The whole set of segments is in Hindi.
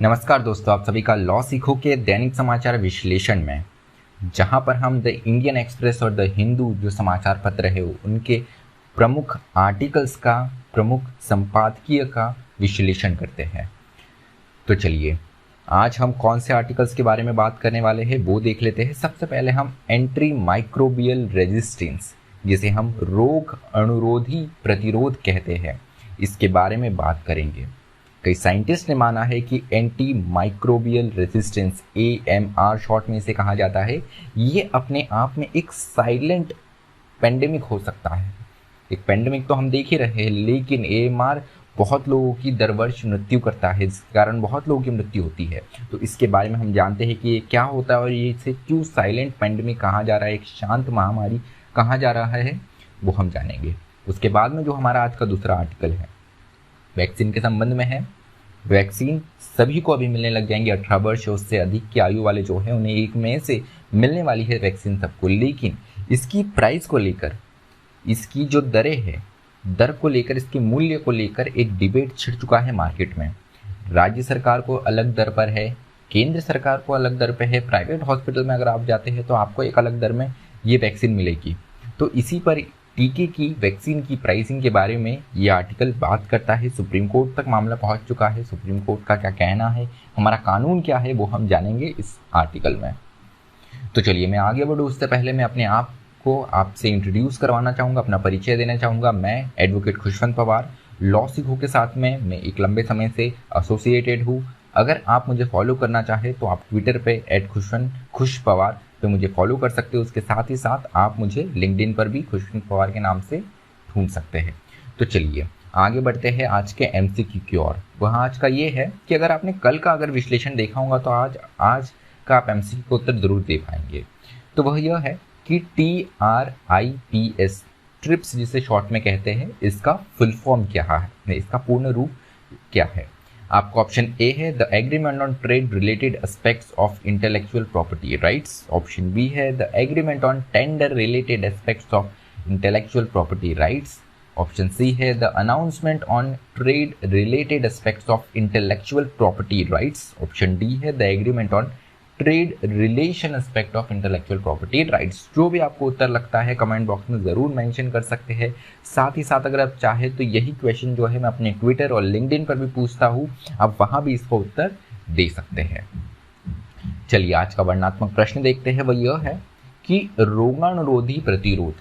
नमस्कार दोस्तों, आप सभी का लॉ सीखो के दैनिक समाचार विश्लेषण में, जहां पर हम द इंडियन एक्सप्रेस और द हिंदू जो समाचार पत्र है उनके प्रमुख आर्टिकल्स का, प्रमुख संपादकीय का विश्लेषण करते हैं। तो चलिए आज हम कौन से आर्टिकल्स के बारे में बात करने वाले हैं वो देख लेते हैं। सबसे पहले हम एंटी माइक्रोबियल रेजिस्टेंस, जिसे हम रोग अनुरोधी प्रतिरोध कहते हैं, इसके बारे में बात करेंगे। कई साइंटिस्ट ने माना है कि anti microbial resistance, AMR short में इसे कहा जाता है, ये अपने आप में एक साइलेंट पेंडेमिक हो सकता है। एक पेंडेमिक तो हम देख ही रहे हैं, लेकिन AMR बहुत लोगों की दर वर्ष मृत्यु करता है, जिसके कारण बहुत लोगों की मृत्यु होती है। तो इसके बारे में हम जानते हैं कि ये क्या होता है और ये इसे क्यों साइलेंट पेंडेमिक कहा जा रहा है, एक शांत महामारी कहा जा रहा है, वो हम जानेंगे। उसके बाद में जो हमारा आज का दूसरा आर्टिकल है वैक्सीन के संबंध में है। वैक्सीन सभी को अभी मिलने लग जाएंगे, 18 वर्ष उससे अधिक की आयु वाले जो है उन्हें 1 मई से मिलने वाली है वैक्सीन सबको। लेकिन इसकी प्राइस को लेकर, इसकी जो दरें है, दर को लेकर, इसके मूल्य को लेकर एक डिबेट छिड़ चुका है मार्केट में। राज्य सरकार को अलग दर पर है, केंद्र सरकार को अलग दर पर है। प्राइवेट हॉस्पिटल में अगर आप जाते हैं तो आपको एक अलग दर में ये वैक्सीन मिलेगी। तो इसी पर टीके की, वैक्सीन की प्राइसिंग के बारे में ये आर्टिकल बात करता है। सुप्रीम कोर्ट तक मामला पहुंच चुका है। सुप्रीम कोर्ट का क्या कहना है, हमारा कानून क्या है, वो हम जानेंगे इस आर्टिकल में। तो चलिए मैं आगे बढ़ूँ उससे पहले मैं अपने आप को आपसे इंट्रोड्यूस करवाना चाहूँगा, अपना परिचय देना चाहूँगा। मैं एडवोकेट खुशवंत पवार, लॉ सीखो के साथ में मैं एक लंबे समय से एसोसिएटेड हूँ। अगर आप मुझे फॉलो करना चाहें तो आप ट्विटर पे @खुशपवार पे मुझे फॉलो कर सकते हो। उसके साथ ही साथ आप मुझे लिंक्डइन पर भी खुशवंत पवार के नाम से ढूंढ सकते हैं। तो चलिए आगे बढ़ते हैं आज के MCQ की ओर। वहाँ आज का ये है कि अगर आपने कल का अगर विश्लेषण देखा होगा तो आज का आप MCQ का उत्तर जरूर दे पाएंगे। तो वह यह है कि TRIPS, ट्रिप्स जिसे शॉर्ट में कहते हैं, इसका फुल फॉर्म क्या है, इसका पूर्ण रूप क्या है। आपको ऑप्शन ए है the agreement on trade related aspects of intellectual property rights. Option b है the agreement on tender related aspects of intellectual property rights. Option c है the announcement on trade related aspects of intellectual property rights. Option d है the agreement on trade relation aspect of intellectual property rights. जो भी आपको उत्तर लगता है कमेंट बॉक्स में ज़रूर मेंशन कर सकते हैं। साथ ही साथ अगर आप चाहे तो यही क्वेश्चन जो है मैं अपने ट्विटर और लिंक्डइन पर भी पूछता हूँ, आप वहाँ भी इसका उत्तर दे सकते हैं। चलिए आज का वर्णनात्मक प्रश्न देखते हैं। वह यह है कि रोगाणुरोधी प्रतिरोध,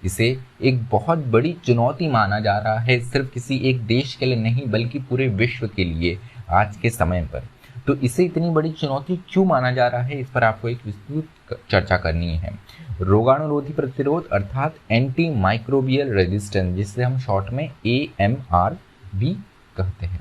इसे एक बहुत बड़ी चुनौती माना जा रहा है, सिर्फ किसी एक देश के लिए नहीं बल्कि पूरे विश्व के लिए आज के समय पर। तो इसे इतनी बड़ी चुनौती क्यों माना जा रहा है, इस पर आपको एक विस्तृत चर्चा करनी है। रोगाणुरोधी प्रतिरोध अर्थात एंटी माइक्रोबियल रेजिस्टेंस, जिसे हम शॉर्ट में AMR भी कहते हैं।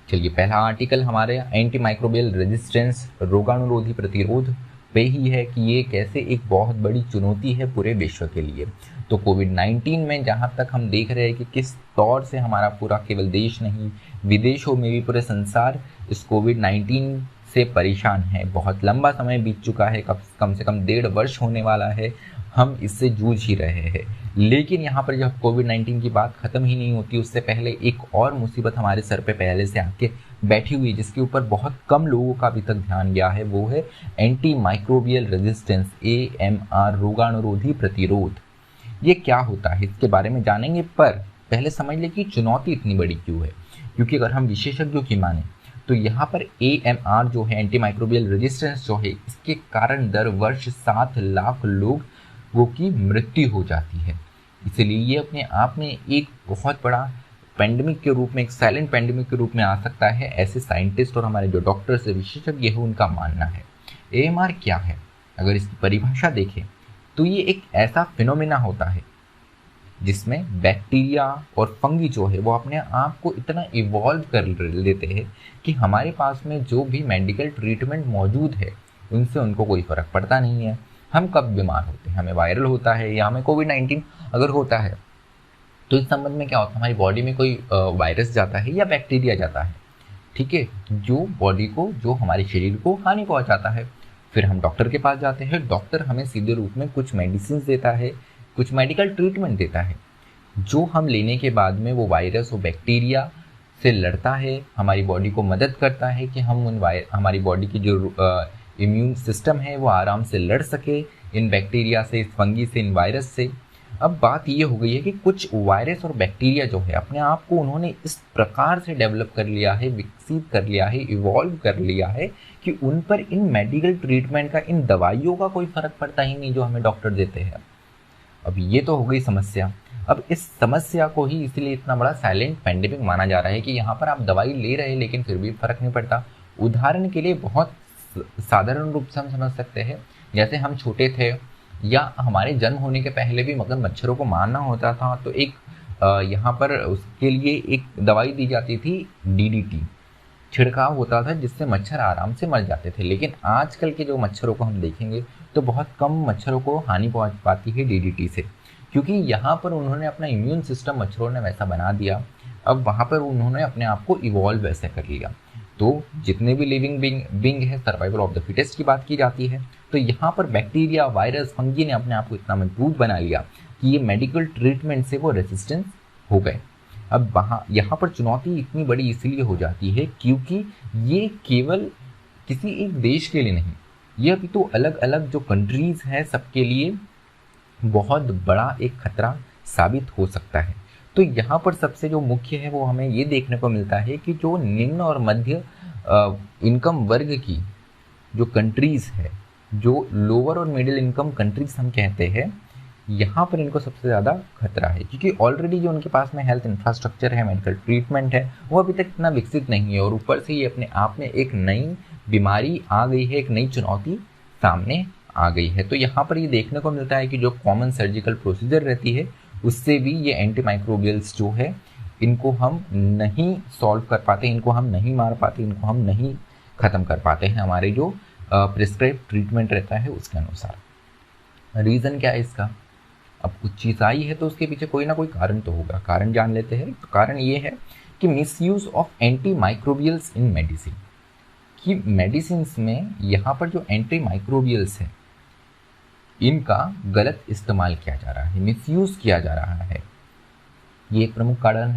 चलिए पहला आर्टिकल हमारे एंटी माइक्रोबियल रेजिस्टेंस, रोगाणुरोधी प्रतिरोध पे ही है कि ये कैसे एक बहुत बड़ी चुनौती है पूरे विश्व के लिए। तो कोविड-19 में जहाँ तक हम देख रहे हैं कि किस तौर से हमारा पूरा, केवल देश नहीं विदेशों में भी पूरे संसार इस कोविड-19 से परेशान है। बहुत लंबा समय बीत चुका है, कम से कम 1.5 वर्ष होने वाला है, हम इससे जूझ ही रहे हैं। लेकिन यहाँ पर जब कोविड-19 की बात ख़त्म ही नहीं होती, उससे पहले एक और मुसीबत हमारे सर पे पहले से आके बैठी हुई, जिसके ऊपर बहुत कम लोगों का अभी तक ध्यान गया है, वो है एंटी माइक्रोबियल रेजिस्टेंस, AMR, रोगाणुरोधी प्रतिरोध। ये क्या होता है इसके बारे में जानेंगे, पर पहले समझ लें कि चुनौती इतनी बड़ी क्यों है। क्योंकि अगर हम विशेषज्ञों की माने तो यहाँ पर AMR जो है, एंटी माइक्रोबियल रेजिस्टेंस जो है, इसके कारण दर वर्ष 7 लाख लोगों की मृत्यु हो जाती है। इसलिए ये अपने आप में एक बहुत बड़ा पेंडेमिक के रूप में, एक साइलेंट पेंडेमिक के रूप में आ सकता है, ऐसे साइंटिस्ट और हमारे जो डॉक्टर्स विशेषज्ञ हैं उनका मानना है। AMR क्या है, अगर इसकी परिभाषा देखें तो ये एक ऐसा फिनोमेना होता है जिसमें बैक्टीरिया और फंगी जो है वो अपने आप को इतना इवॉल्व कर लेते हैं कि हमारे पास में जो भी मेडिकल ट्रीटमेंट मौजूद है उनसे उनको कोई फ़र्क पड़ता नहीं है। हम कब बीमार होते हैं, हमें वायरल होता है या हमें कोविड-19 अगर होता है तो इस संबंध में क्या होता है, हमारी बॉडी में कोई वायरस जाता है या बैक्टीरिया जाता है, ठीक है, जो बॉडी को, जो हमारे शरीर को हानि पहुंचाता है। फिर हम डॉक्टर के पास जाते हैं, डॉक्टर हमें सीधे रूप में कुछ मेडिसिन देता है, कुछ मेडिकल ट्रीटमेंट देता है, जो हम लेने के बाद में वो वायरस, वो बैक्टीरिया से लड़ता है, हमारी बॉडी को मदद करता है कि हम हमारी बॉडी की जो इम्यून सिस्टम है वो आराम से लड़ सके इन बैक्टीरिया से, इस फंगी से, इन वायरस से। अब बात ये हो गई है कि कुछ वायरस और बैक्टीरिया जो है अपने आप को उन्होंने इस प्रकार से डेवलप कर लिया है, विकसित कर लिया है, इवॉल्व कर लिया है कि उन पर इन मेडिकल ट्रीटमेंट का, इन दवाइयों का कोई फर्क पड़ता ही नहीं जो हमें डॉक्टर देते हैं। अब ये तो हो गई समस्या। अब इस समस्या को ही इसलिए इतना बड़ा साइलेंट पैंडेमिक माना जा रहा है कि यहाँ पर आप दवाई ले रहे हैं लेकिन फिर भी फर्क नहीं पड़ता। उदाहरण के लिए बहुत साधारण रूप से हम समझ सकते हैं, जैसे हम छोटे थे या हमारे जन्म होने के पहले भी मगर मच्छरों को मारना होता था तो एक यहाँ पर उसके लिए एक दवाई दी जाती थी, DDT छिड़काव होता था जिससे मच्छर आराम से मर जाते थे। लेकिन आजकल के जो मच्छरों को हम देखेंगे तो बहुत कम मच्छरों को हानि पहुंच पाती है DDT से, क्योंकि यहाँ पर उन्होंने अपना इम्यून सिस्टम मच्छरों ने वैसा बना दिया। अब वहाँ पर उन्होंने अपने आप को इवॉल्व वैसे कर लिया। तो जितने भी लिविंग बींग है, सर्वाइवल ऑफ द फिटेस्ट की बात की जाती है। तो यहाँ पर बैक्टीरिया, वायरस, फंगी ने अपने आप को इतना मजबूत बना लिया कि ये मेडिकल ट्रीटमेंट से वो रेसिस्टेंस हो गए। अब यहाँ पर चुनौती इतनी बड़ी इसलिए हो जाती है क्योंकि ये केवल किसी एक देश के लिए नहीं, ये अभी तो अलग अलग जो कंट्रीज है सबके लिए बहुत बड़ा एक खतरा साबित हो सकता है। तो यहाँ पर सबसे जो मुख्य है वो हमें ये देखने को मिलता है कि जो निम्न और मध्य इनकम वर्ग की जो कंट्रीज़ है, जो लोअर और मिडिल इनकम कंट्रीज़ हम कहते हैं, यहाँ पर इनको सबसे ज़्यादा खतरा है, क्योंकि ऑलरेडी जो उनके पास में हेल्थ इंफ्रास्ट्रक्चर है, मेडिकल ट्रीटमेंट है, वो अभी तक इतना विकसित नहीं है और ऊपर से ये अपने आप में एक नई बीमारी आ गई है, एक नई चुनौती सामने आ गई है। तो यहाँ पर ये देखने को मिलता है कि जो कॉमन सर्जिकल प्रोसीजर रहती है उससे भी ये एंटीमाइक्रोबियल्स जो है इनको हम नहीं सॉल्व कर पाते, इनको हम नहीं मार पाते, इनको हम नहीं ख़त्म कर पाते हैं हमारे जो प्रिस्क्राइब ट्रीटमेंट रहता है उसके अनुसार। रीज़न क्या है इसका? अब कुछ चीज़ आई है तो उसके पीछे कोई ना कोई कारण तो होगा। कारण जान लेते हैं। तो कारण ये है कि misuse of antimicrobials in medicine, कि मेडिसिन में यहाँ पर जो एंटीमाइक्रोबियल्स है इनका गलत इस्तेमाल किया जा रहा है, मिसयूज़ किया जा रहा है। ये एक प्रमुख कारण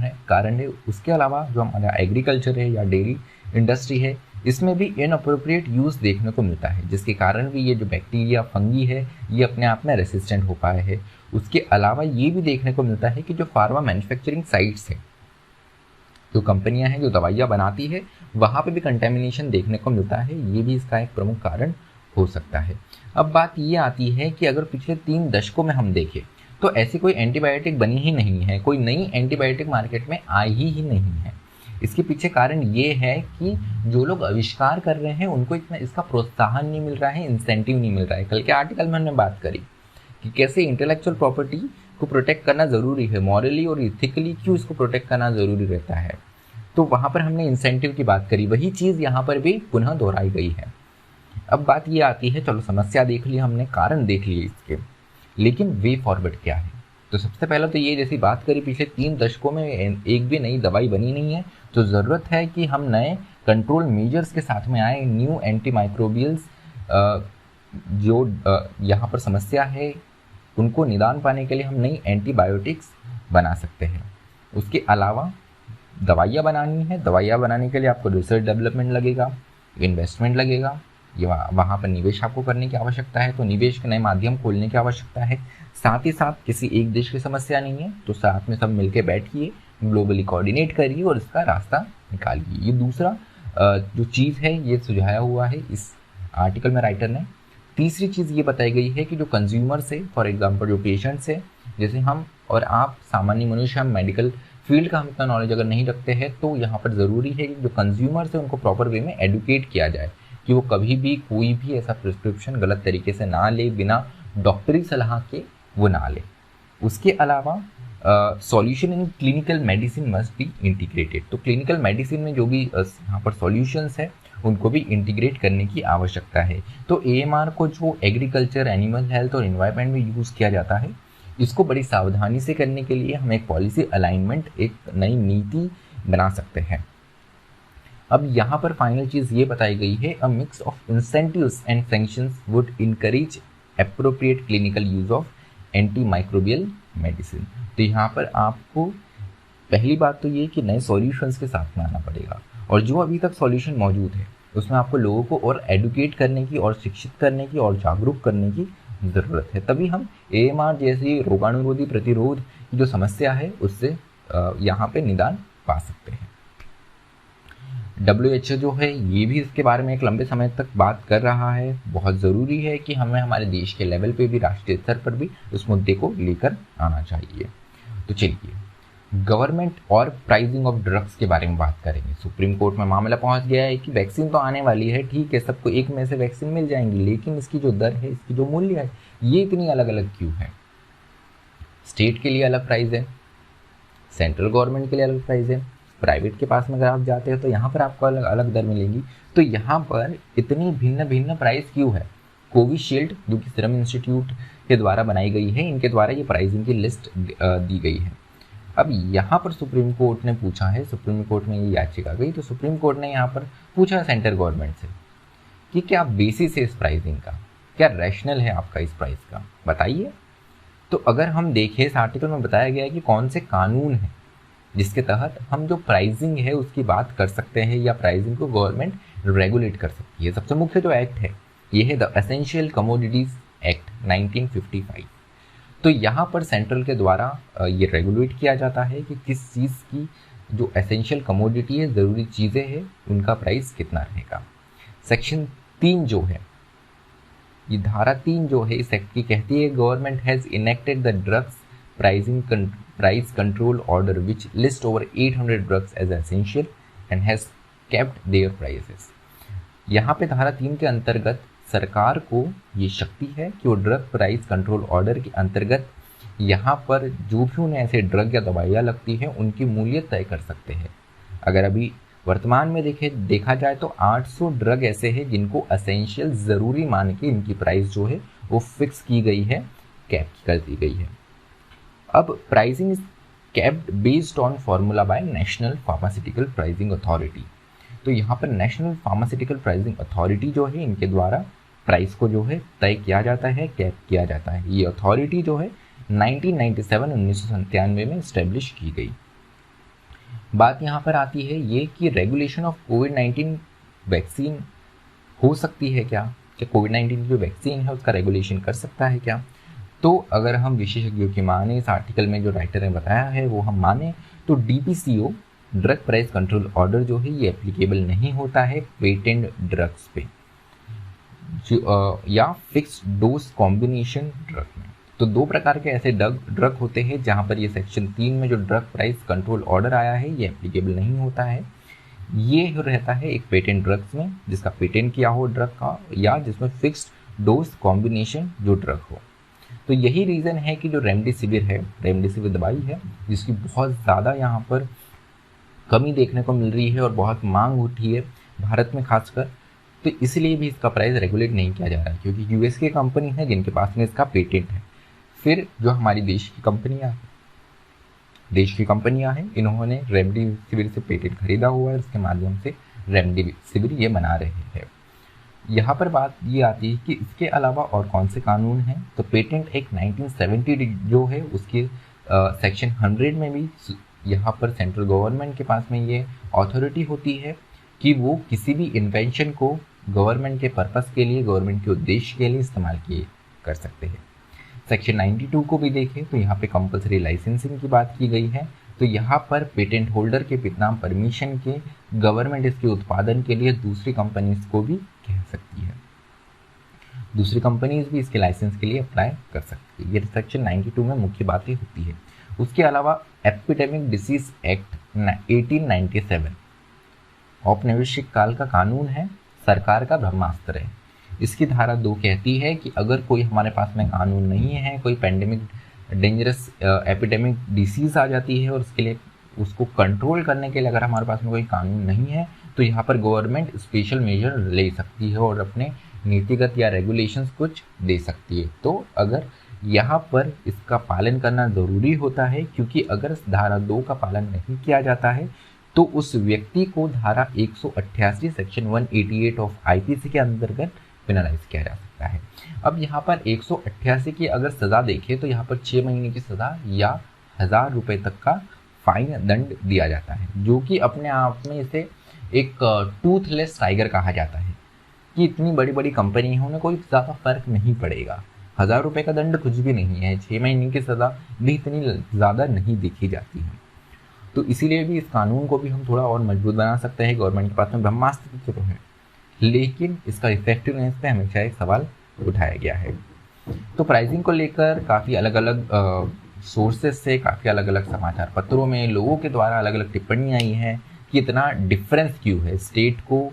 है। उसके अलावा जो हमारा एग्रीकल्चर है या डेयरी इंडस्ट्री है, इसमें भी इनअप्रोप्रिएट यूज़ देखने को मिलता है, जिसके कारण भी ये जो बैक्टीरिया, फंगी है, ये अपने आप में रेसिस्टेंट हो पाए हैं। उसके अलावा ये भी देखने को मिलता है कि जो फार्मा मैन्युफैक्चरिंग साइट्स है, जो कंपनियां हैं जो दवाइयाँ बनाती है, वहाँ पे भी कंटेमिनेशन देखने को मिलता है। ये भी इसका एक प्रमुख कारण हो सकता है। अब बात ये आती है कि अगर पिछले 3 दशकों में हम देखें तो ऐसी कोई एंटीबायोटिक बनी ही नहीं है, कोई नई एंटीबायोटिक मार्केट में आई ही नहीं है। इसके पीछे कारण ये है कि जो लोग आविष्कार कर रहे हैं उनको इतना इसका प्रोत्साहन नहीं मिल रहा है, इंसेंटिव नहीं मिल रहा है। कल के आर्टिकल में हमने बात करी कि कैसे इंटेलेक्चुअल प्रॉपर्टी को प्रोटेक्ट करना ज़रूरी है, मॉरली और इथिकली क्यों इसको प्रोटेक्ट करना ज़रूरी रहता है। तो वहाँ पर हमने इंसेंटिव की बात करी, वही चीज़ यहाँ पर भी पुनः दोहराई गई है। अब बात ये आती है, चलो समस्या देख ली हमने, कारण देख लिए इसके, लेकिन वे फॉरवर्ड क्या है? तो सबसे पहले तो ये जैसी बात करी, पिछले 3 दशकों में एक भी नई दवाई बनी नहीं है, तो ज़रूरत है कि हम नए कंट्रोल मेजर्स के साथ में आए। न्यू एंटीमाइक्रोबियल्स जो यहाँ पर समस्या है उनको निदान पाने के लिए हम नई एंटीबायोटिक्स बना सकते हैं। उसके अलावा दवाइयाँ बनानी है, दवाइयाँ बनाने के लिए आपको रिसर्च डेवलपमेंट लगेगा, इन्वेस्टमेंट लगेगा, ये वहाँ पर निवेश आपको करने की आवश्यकता है। तो निवेश के नए माध्यम खोलने की आवश्यकता है। साथ ही साथ किसी एक देश की समस्या नहीं है, तो साथ में सब मिलके बैठिए, ग्लोबली कोऑर्डिनेट करिए और इसका रास्ता निकालिए। ये दूसरा जो चीज़ है ये सुझाया हुआ है इस आर्टिकल में राइटर ने। तीसरी चीज़ ये बताई गई है कि जो कंज्यूमर्स है, फॉर एग्जांपल जो पेशेंट्स है, जैसे हम और आप सामान्य मनुष्य, हम मेडिकल फील्ड का हम इतना नॉलेज अगर नहीं रखते हैं, तो यहाँ पर ज़रूरी है कि जो कंज्यूमर्स है उनको प्रॉपर वे में एडुकेट किया जाए कि वो कभी भी कोई भी ऐसा प्रिस्क्रिप्शन गलत तरीके से ना ले, बिना डॉक्टरी सलाह के वो ना ले। उसके अलावा solution in clinical medicine must be integrated. तो क्लिनिकल मेडिसिन में जो भी यहाँ पर सॉल्यूशंस है उनको भी इंटीग्रेट करने की आवश्यकता है। तो AMR को जो एग्रीकल्चर, एनिमल हेल्थ और एनवायरनमेंट में यूज़ किया जाता है, इसको बड़ी सावधानी से करने के लिए हम एक पॉलिसी अलाइनमेंट, एक नई नीति बना सकते हैं। अब यहाँ पर फाइनल चीज़ ये बताई गई है, अ mix of incentives and sanctions would encourage appropriate clinical use of antimicrobial medicine. तो यहाँ पर आपको पहली बात तो ये कि नए सॉल्यूशंस के साथ में आना पड़ेगा, और जो अभी तक सॉल्यूशन मौजूद है उसमें आपको लोगों को और एडुकेट करने की और शिक्षित करने की और जागरूक करने की ज़रूरत है। तभी हम AMR जैसी रोगाणुरोधी प्रतिरोध की जो समस्या है उससे यहाँ पे निदान पा सकते हैं। WHO जो है ये भी इसके बारे में एक लंबे समय तक बात कर रहा है। बहुत ज़रूरी है कि हमें हमारे देश के लेवल पे भी, राष्ट्रीय स्तर पर भी उस मुद्दे को लेकर आना चाहिए। तो चलिए गवर्नमेंट और प्राइसिंग ऑफ ड्रग्स के बारे में बात करेंगे। सुप्रीम कोर्ट में मामला पहुंच गया है कि वैक्सीन तो आने वाली है, ठीक है, सबको एक में से वैक्सीन मिल जाएंगी, लेकिन इसकी जो दर है, इसकी जो मूल्य है, ये इतनी अलग अलग क्यों है। स्टेट के लिए अलग प्राइस है, सेंट्रल गवर्नमेंट के लिए अलग प्राइस है, प्राइवेट के पास में अगर आप जाते हो तो यहाँ पर आपको अलग अलग दर मिलेंगी। तो यहाँ पर इतनी भिन्न भिन्न प्राइस क्यों है। कोविशील्ड जो कि सीरम इंस्टीट्यूट के द्वारा बनाई गई है, इनके द्वारा ये प्राइसिंग की लिस्ट दी गई है। अब यहाँ पर सुप्रीम कोर्ट ने पूछा है, सुप्रीम कोर्ट में ये याचिका गई, तो सुप्रीम कोर्ट ने यहाँ पर पूछा सेंट्रल गवर्नमेंट से कि क्या बेसिस है इस प्राइसिंग का, क्या रैशनल है आपका इस प्राइस का, बताइए। तो अगर हम देखें, इस आर्टिकल में बताया गया है कि कौन से कानून हैं जिसके तहत हम जो प्राइसिंग है उसकी बात कर सकते हैं या प्राइसिंग को गवर्नमेंट रेगुलेट कर सकती है। सबसे मुख्य जो एक्ट है ये है द एसेंशियल कमोडिटीज एक्ट 1955। तो यहाँ पर सेंट्रल के द्वारा ये रेगुलेट किया जाता है कि किस चीज़ की जो एसेंशियल कमोडिटी है, ज़रूरी चीज़ें हैं, उनका प्राइस कितना रहेगा। सेक्शन 3 जो है, ये धारा 3 जो है इस एक्ट की कहती है government has enacted the drugs price control order which list over 800 drugs as essential and has kept their prices. यहाँ पे धारा 3 के अंतर्गत सरकार को ये शक्ति है कि वो ड्रग प्राइस कंट्रोल ऑर्डर के अंतर्गत यहाँ पर जो भी उन्हें ऐसे ड्रग या दवाइयाँ लगती हैं उनकी मूल्य तय कर सकते हैं। अगर अभी वर्तमान में देखा जाए तो 800 ड्रग ऐसे हैं जिनको असेंशियल ज़रूरी मान के इनकी प्राइस जो है वो फिक्स की गई है, कैप कर दी गई है। अब pricing is capped based on formula bye national pharmaceutical pricing authority. तो यहाँ पर नेशनल फार्मास्यूटिकल प्राइसिंग अथॉरिटी जो है, इनके द्वारा प्राइस को जो है तय किया जाता है, कैप किया जाता है। ये अथॉरिटी जो है 1997 में इस्टेब्लिश की गई। बात यहाँ पर आती है ये कि रेगुलेशन ऑफ कोविड-19 वैक्सीन हो सकती है क्या कोविड-19 की जो वैक्सीन है उसका रेगुलेशन कर सकता है क्या। तो अगर हम विशेषज्ञों की माने, इस आर्टिकल में जो राइटर ने बताया है वो हम माने, तो DPCO drug price control order जो है ये एप्लीकेबल नहीं होता है पेटेंट ड्रग्स पे या फिक्स डोज कॉम्बिनेशन ड्रग में। तो दो प्रकार के ऐसे ड्रग होते हैं जहाँ पर ये सेक्शन 3 में जो ड्रग प्राइस कंट्रोल ऑर्डर आया है ये एप्लीकेबल नहीं होता है। ये रहता है एक पेटेंट ड्रग्स में जिसका पेटेंट किया हो ड्रग का, या जिसमें फिक्स्ड डोज कॉम्बिनेशन जो ड्रग हो। तो यही रीज़न है कि जो रेमडेसिविर है, रेमडेसिविर दवाई है जिसकी बहुत ज़्यादा यहाँ पर कमी देखने को मिल रही है और बहुत मांग उठी है भारत में खासकर, तो इसलिए भी इसका प्राइस रेगुलेट नहीं किया जा रहा है क्योंकि US की कंपनी है जिनके पास में इसका पेटेंट है। फिर जो हमारी देश की कंपनियां हैं इन्होंने रेमडेसिविर से पेटेंट खरीदा हुआ है, उसके माध्यम से रेमडेसिविर ये बना रहे हैं। यहाँ पर बात ये आती है कि इसके अलावा और कौन से कानून हैं। तो पेटेंट एक्ट 1970 जो है उसके सेक्शन 100 में भी यहाँ पर सेंट्रल गवर्नमेंट के पास में ये अथॉरिटी होती है कि वो किसी भी इन्वेंशन को गवर्नमेंट के पर्पस के लिए, गवर्नमेंट के उद्देश्य के लिए इस्तेमाल किए कर सकते हैं। सेक्शन 92 को भी देखें तो यहाँ पे कंपलसरी लाइसेंसिंग की बात की गई है। तो यहाँ पर पेटेंट होल्डर के बिना परमिशन के गवर्नमेंट इसके उत्पादन के लिए दूसरी कंपनीज को भी कह सकती है, दूसरी कंपनीज भी इसके लाइसेंस के लिए अप्लाई कर सकती है। ये सेक्शन 92 में मुख्य बातें होती है। उसके अलावा एपिडेमिक डिसीज एक्ट 1897 औपनिवेशिक काल का कानून है, सरकार का ब्रह्मास्त्र है। इसकी धारा 2 कहती है कि अगर कोई हमारे पास में कानून नहीं है, कोई पेंडेमिक डेंजरस एपिडेमिक डिसीज़ आ जाती है और उसके लिए उसको कंट्रोल करने के लिए अगर हमारे पास में कोई कानून नहीं है तो यहाँ पर गवर्नमेंट स्पेशल मेजर ले सकती है और अपने नीतिगत या रेगुलेशंस कुछ दे सकती है। तो अगर यहाँ पर इसका पालन करना ज़रूरी होता है क्योंकि अगर धारा 2 का पालन नहीं किया जाता है तो उस व्यक्ति को धारा 188 सेक्शन 188 ऑफ IPC के अंतर्गत पेनलाइज किया जा सकता है। अब यहाँ पर 188 की अगर सज़ा देखें तो यहाँ पर 6 महीने की सज़ा या 1000 रुपये तक का फाइन दंड दिया जाता है, जो कि अपने आप में इसे एक टूथलेस टाइगर कहा जाता है कि इतनी बड़ी बड़ी कंपनी है, उन्हें कोई ज़्यादा फर्क नहीं पड़ेगा। 1000 रुपये का दंड कुछ भी नहीं है, 6 महीने की सज़ा भी इतनी ज़्यादा नहीं देखी जाती है। तो इसीलिए भी इस कानून को भी हम थोड़ा और मजबूत बना सकते हैं। गवर्नमेंट के पास में ब्रह्मास्त्र तो है, लेकिन इसका इफेक्टिवनेस पे हमेशा एक सवाल उठाया गया है। तो प्राइसिंग को लेकर काफ़ी अलग अलग सोर्सेज से, काफ़ी अलग अलग समाचार पत्रों में लोगों के द्वारा अलग अलग टिप्पणियाँ आई हैं कि इतना डिफरेंस क्यों है। स्टेट को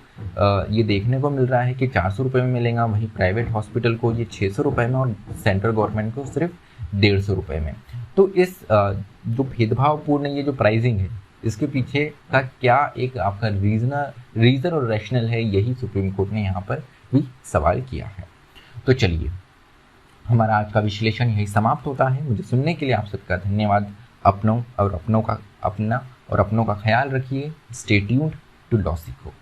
ये देखने को मिल रहा है कि 400 रुपये में मिलेगा, वहीं प्राइवेट हॉस्पिटल को ये 600 रुपये में और सेंट्रल गवर्नमेंट को सिर्फ 150 रुपये में। तो इस जो भेदभावपूर्ण ये जो प्राइसिंग है, इसके पीछे का क्या एक आपका रीज़न और रैशनल है, यही सुप्रीम कोर्ट ने यहाँ पर भी सवाल किया है। तो चलिए, हमारा आज का विश्लेषण यही समाप्त होता है। मुझे सुनने के लिए आप सबका धन्यवाद। अपनों का ख्याल रखिए। स्टे ट्यून्ड टू लॉ सीखो।